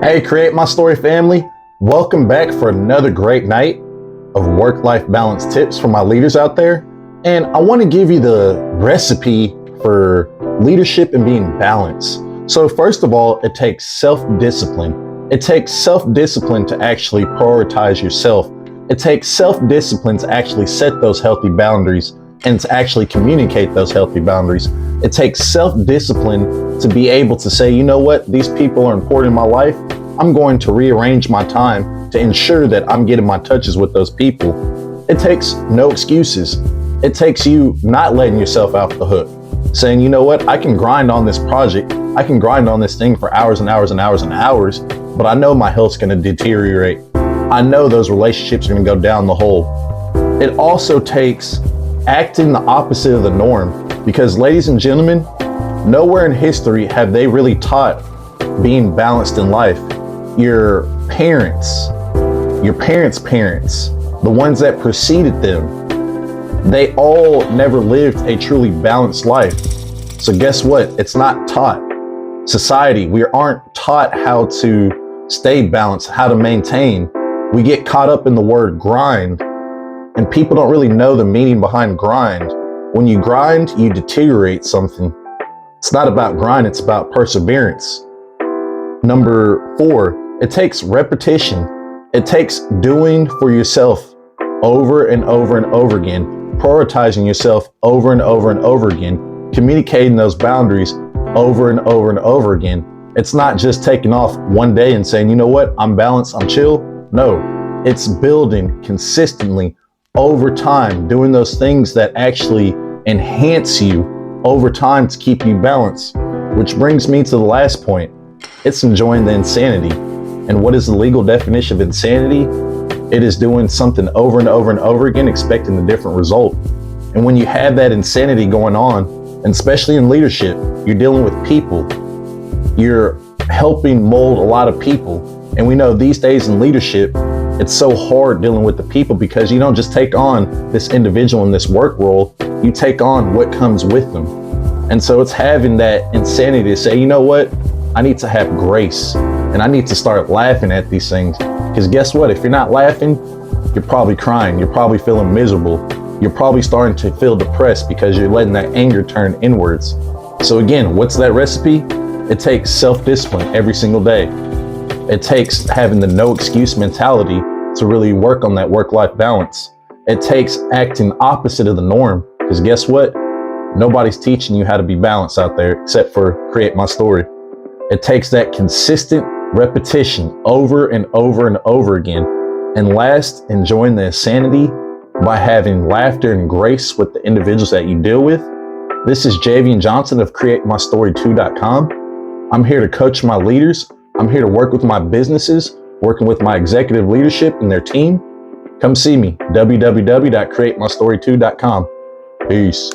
Hey, Create My Story family. Welcome back for another great night of work-life balance tips for my leaders out there. And I want to give you the recipe for leadership and being balanced. So first of all, it takes self-discipline. It takes self-discipline to actually prioritize yourself. It takes self-discipline to actually set those healthy boundaries and to actually communicate those healthy boundaries. It takes self-discipline to be able to say, you know what, these people are important in my life. I'm going to rearrange my time to ensure that I'm getting my touches with those people. It takes no excuses. It takes you not letting yourself off the hook, saying, you know what, I can grind on this project. I can grind on this thing for hours and hours and hours and hours, but I know my health's going to deteriorate. I know those relationships are going to go down the hole. It also takes acting the opposite of the norm, because ladies and gentlemen, nowhere in history have they really taught being balanced in life. Your parents' parents, the ones that preceded them, they all never lived a truly balanced life. So guess what? It's not taught. Society, we aren't taught how to stay balanced, how to maintain. We get caught up in the word grind, and people don't really know the meaning behind grind. When you grind, you deteriorate something. It's not about grind, it's about perseverance. Number 4, it takes repetition. It takes doing for yourself over and over and over again, prioritizing yourself over and over and over again, communicating those boundaries over and over and over again. It's not just taking off one day and saying, you know what, I'm balanced, I'm chill. No, it's building consistently over time, doing those things that actually enhance you over time to keep you balanced. Which brings me to the last point. It's enjoying the insanity. And what is the legal definition of insanity? It is doing something over and over and over again, expecting a different result. And when you have that insanity going on, and especially in leadership, you're dealing with people. You're helping mold a lot of people. And we know these days in leadership, it's so hard dealing with the people, because you don't just take on this individual in this work role, you take on what comes with them. And so it's having that insanity to say, you know what, I need to have grace and I need to start laughing at these things. Because guess what, if you're not laughing, you're probably crying, you're probably feeling miserable, you're probably starting to feel depressed because you're letting that anger turn inwards. So again, what's that recipe? It takes self-discipline every single day. It takes having the no excuse mentality to really work on that work-life balance. It takes acting opposite of the norm, because guess what? Nobody's teaching you how to be balanced out there except for Create My Story. It takes that consistent repetition over and over and over again. And last, enjoying the insanity by having laughter and grace with the individuals that you deal with. This is Javian Johnson of CreateMyStory2.com. I'm here to coach my leaders. I'm here to work with my businesses, working with my executive leadership and their team. Come see me, www.createmystory2.com. Peace.